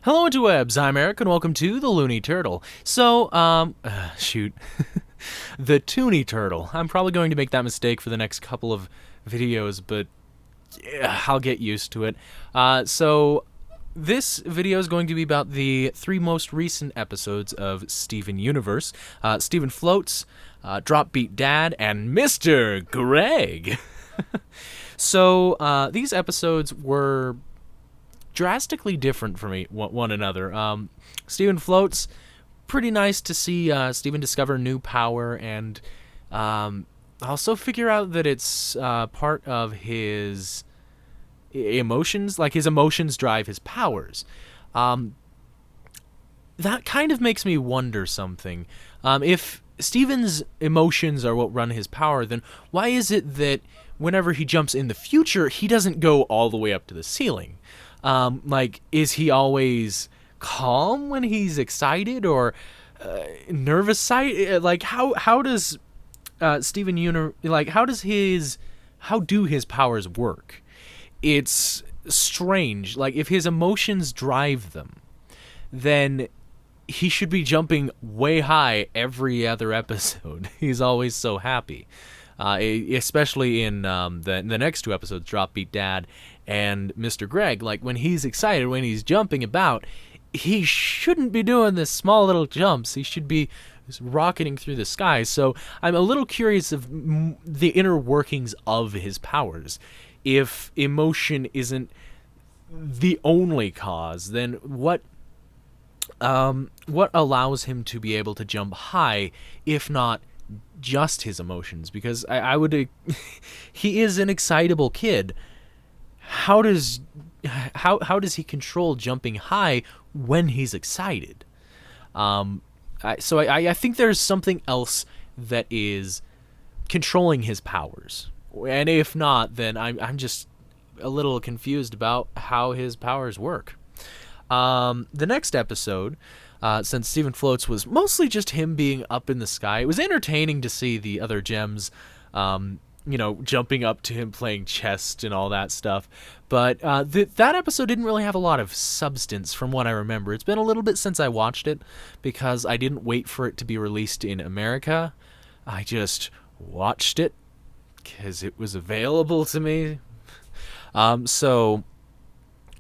Hello interwebs, I'm Eric and welcome to the Looney Turtle. The Toonie Turtle. I'm probably going to make that mistake for the next couple of videos, but yeah, I'll get used to it. This video is going to be about the three most recent episodes of Steven Universe. Steven Floats, Drop Beat Dad, and Mr. Greg. These episodes were drastically different from one another. Steven Floats, pretty nice to see Steven discover new power and also figure out that it's part of his emotions. Like, his emotions drive his powers. That kind of makes me wonder something. If Steven's emotions are what run his power, then why is it that whenever he jumps in the future, he doesn't go all the way up to the ceiling? Is he always calm when he's excited or nervous? How does how do his powers work? It's strange. Like, if his emotions drive them, then he should be jumping way high every other episode. He's always so happy. Especially in the next two episodes, Drop Beat Dad and Mr. Greg. Like, when he's excited, when he's jumping about, he shouldn't be doing this small little jumps. He should be rocketing through the sky. So I'm a little curious of the inner workings of his powers. If emotion isn't the only cause, then what allows him to be able to jump high, if not just his emotions? Because I would he is an excitable kid. How does he control jumping high when he's excited? I think there's something else that is controlling his powers, and if not, then I'm just a little confused about how his powers work. The next episode, since Steven Floats was mostly just him being up in the sky, it was entertaining to see the other gems, jumping up to him playing chess and all that stuff. But that episode didn't really have a lot of substance from what I remember. It's been a little bit since I watched it because I didn't wait for it to be released in America. I just watched it because it was available to me. Cartoon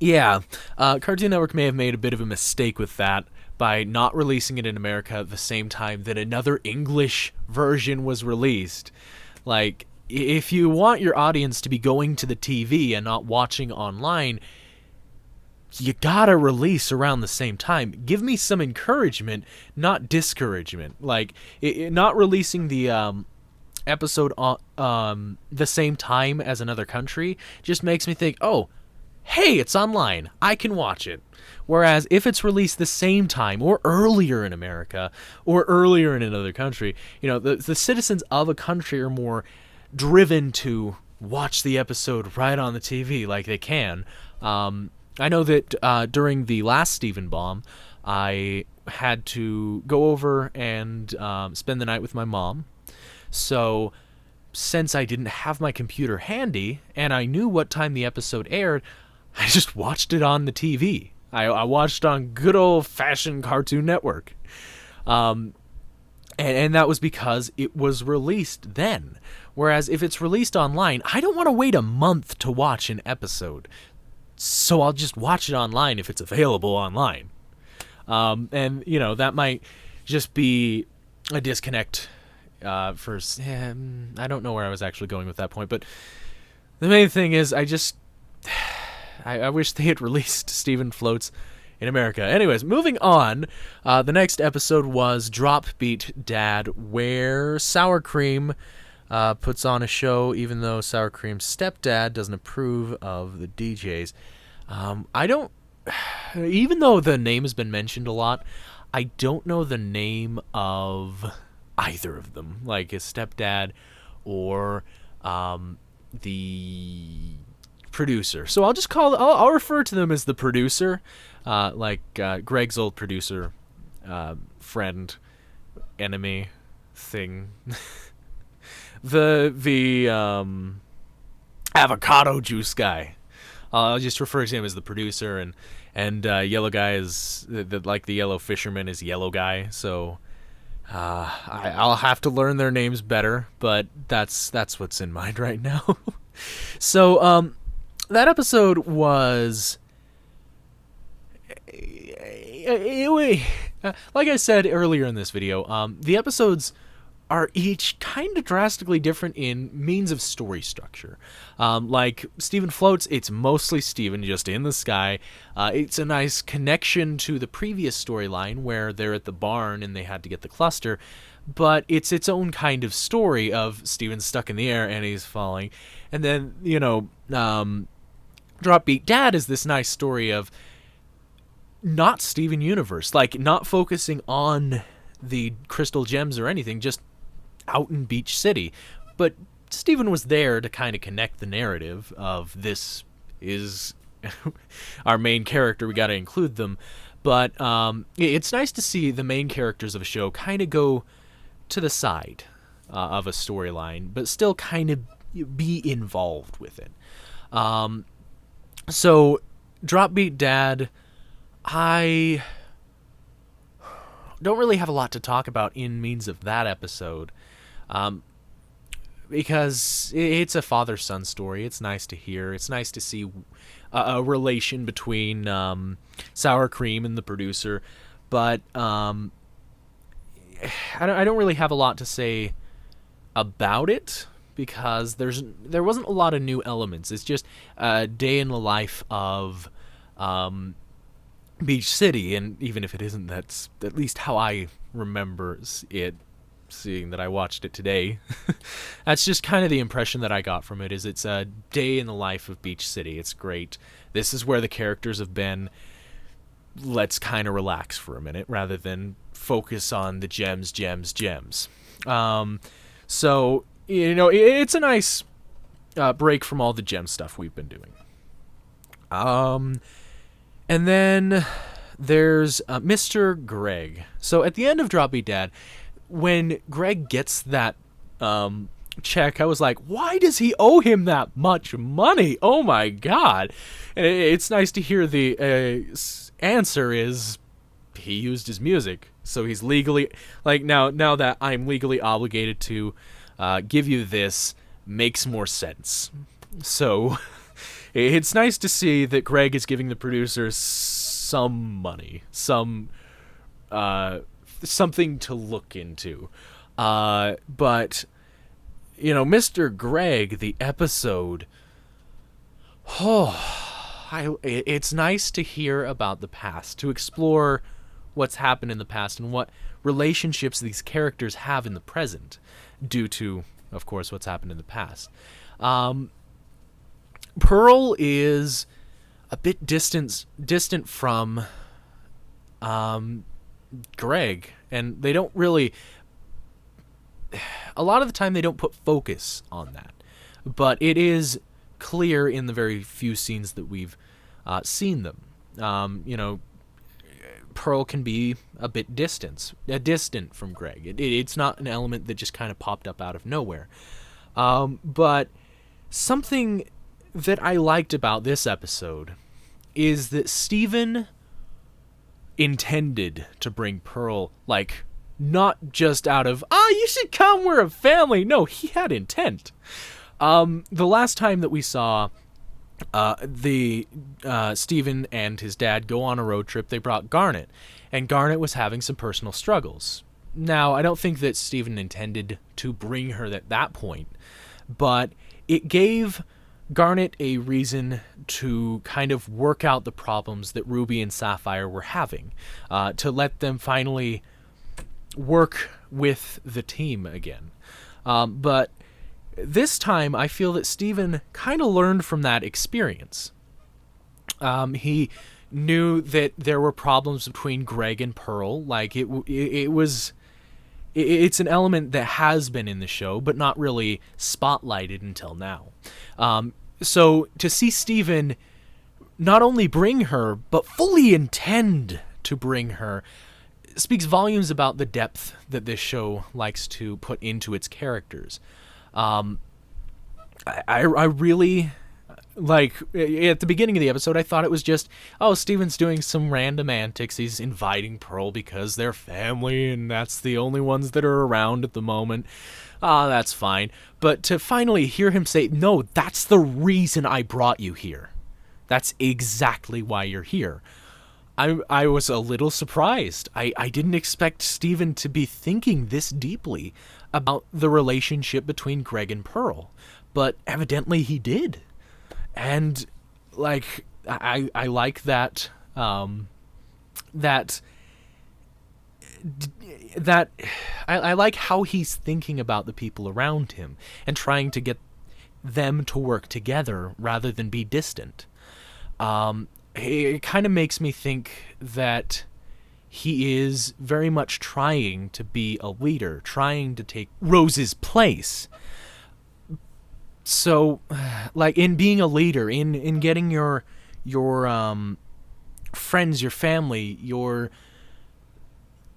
Network may have made a bit of a mistake with that by not releasing it in America at the same time that another English version was released. Like, if you want your audience to be going to the TV and not watching online, you gotta release around the same time. Give me some encouragement, not discouragement. Like, not releasing the episode on the same time as another country just makes me think, oh, hey, it's online, I can watch it. Whereas if it's released the same time or earlier in America or earlier in another country, the citizens of a country are more driven to watch the episode right on the TV like they can. I know that during the last Steven Bomb, I had to go over and spend the night with my mom. So since I didn't have my computer handy and I knew what time the episode aired, I just watched it on the TV. I watched on good old-fashioned Cartoon Network. And that was because it was released then. Whereas if it's released online, I don't want to wait a month to watch an episode. So I'll just watch it online if it's available online. That might just be a disconnect I don't know where I was actually going with that point, but the main thing is I wish they had released Steven Floats in America. Anyways, moving on, the next episode was Drop Beat Dad, where Sour Cream puts on a show, even though Sour Cream's stepdad doesn't approve of the DJs. Even though the name has been mentioned a lot, I don't know the name of either of them, like his stepdad or the producer. So I'll refer to them as the producer, Greg's old producer, friend, enemy thing. the avocado juice guy. I'll just refer to him as the producer, and yellow guy is like the yellow fisherman is yellow guy. So I'll have to learn their names better, but that's what's in mind right now. So that episode was, like I said earlier in this video, the episodes are each kind of drastically different in means of story structure. Like Steven Floats, it's mostly Steven just in the sky. It's a nice connection to the previous storyline where they're at the barn and they had to get the cluster, but it's its own kind of story of Steven stuck in the air and he's falling. And then, Drop Beat Dad is this nice story of not Steven Universe, like not focusing on the crystal gems or anything, just out in Beach City. But Steven was there to kind of connect the narrative of this is our main character, we got to include them. But it's nice to see the main characters of a show kind of go to the side of a storyline, but still kind of be involved with it. So Drop Beat Dad, I don't really have a lot to talk about in means of that episode, because it's a father-son story. It's nice to hear. It's nice to see a relation between Sour Cream and the producer, but I don't really have a lot to say about it because there wasn't a lot of new elements. It's just a day in the life of Beach City, and even if it isn't, that's at least how I remember it, seeing that I watched it today. That's just kind of the impression that I got from it, is it's a day in the life of Beach City. It's great. This is where the characters have been. Let's kind of relax for a minute rather than focus on the gems. So, it's a nice break from all the gem stuff we've been doing. And then there's Mr. Greg. So at the end of Drop Beat Dad, when Greg gets that check, I was like, why does he owe him that much money? Oh my god. And it's nice to hear the answer is he used his music. So he's legally, like, now that I'm legally obligated to give you this, makes more sense. So it's nice to see that Greg is giving the producers some money, something to look into. But, Mr. Greg, the episode, it's nice to hear about the past, to explore what's happened in the past and what relationships these characters have in the present due to, of course, what's happened in the past. Pearl is a bit distant from Greg, and they don't really, a lot of the time they don't put focus on that, but it is clear in the very few scenes that we've seen them. Pearl can be a bit distant from Greg. It's not an element that just kind of popped up out of nowhere. But something that I liked about this episode is that Steven intended to bring Pearl, like, not just out of, you should come, we're a family. No, he had intent. The last time that we saw Steven and his dad go on a road trip, they brought Garnet, and Garnet was having some personal struggles. Now, I don't think that Steven intended to bring her at that point, but it gave Garnet a reason to kind of work out the problems that Ruby and Sapphire were having, to let them finally work with the team again. But this time, I feel that Steven kind of learned from that experience. He knew that there were problems between Greg and Pearl. Like, it's an element that has been in the show, but not really spotlighted until now. So to see Steven not only bring her, but fully intend to bring her, speaks volumes about the depth that this show likes to put into its characters. I really like at the beginning of the episode, I thought it was just, oh, Steven's doing some random antics. He's inviting Pearl because they're family and that's the only ones that are around at the moment. That's fine. But to finally hear him say, no, that's the reason I brought you here. That's exactly why you're here. I was a little surprised. I didn't expect Steven to be thinking this deeply about the relationship between Greg and Pearl. But evidently he did. And, like, I like that, that I like how he's thinking about the people around him and trying to get them to work together rather than be distant. It kind of makes me think that he is very much trying to be a leader, trying to take Rose's place. So, like, in being a leader, in getting your friends, your family, your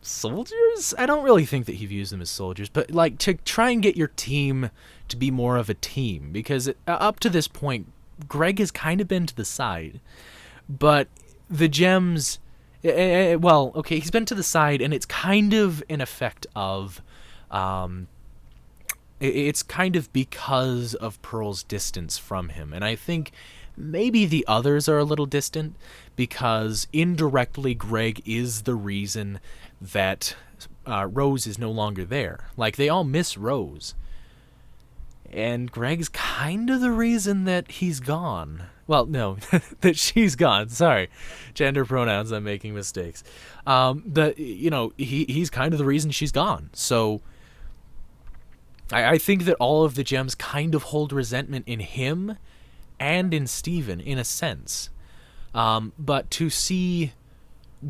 soldiers? I don't really think that he views them as soldiers, but, like, to try and get your team to be more of a team. Because up to this point, Greg has kind of been to the side. But the gems, well, okay, he's been to the side, and it's kind of an effect of, it's kind of because of Pearl's distance from him. And I think maybe the others are a little distant because indirectly Greg is the reason that Rose is no longer there. Like, they all miss Rose. And Greg's kind of the reason that he's gone. Well, no, that she's gone. Sorry. Gender pronouns, I'm making mistakes. He's kind of the reason she's gone. So I think that all of the gems kind of hold resentment in him and in Steven, in a sense. But to see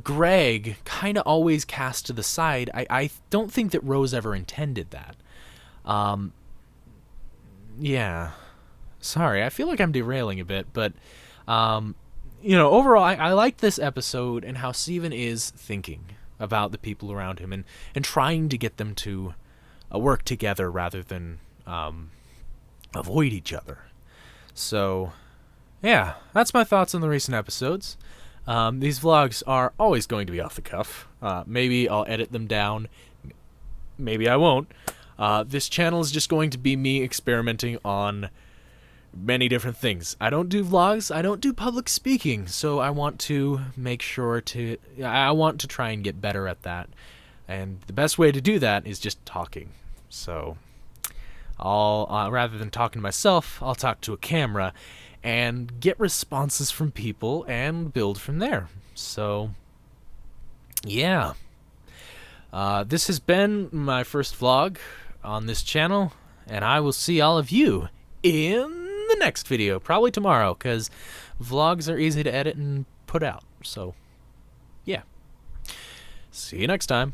Greg kind of always cast to the side, I don't think that Rose ever intended that. Yeah. Sorry, I feel like I'm derailing a bit, but, overall, I like this episode and how Steven is thinking about the people around him and trying to get them to work together rather than avoid each other. So, yeah, that's my thoughts on the recent episodes. These vlogs are always going to be off the cuff. Maybe I'll edit them down. Maybe I won't. This channel is just going to be me experimenting on many different things. I don't do vlogs. I don't do public speaking. So I want to make sure I want to try and get better at that. And the best way to do that is just talking. So I'll, rather than talking to myself, I'll talk to a camera and get responses from people and build from there. So, yeah. This has been my first vlog on this channel, and I will see all of you in the next video, probably tomorrow, because vlogs are easy to edit and put out. So, yeah. See you next time.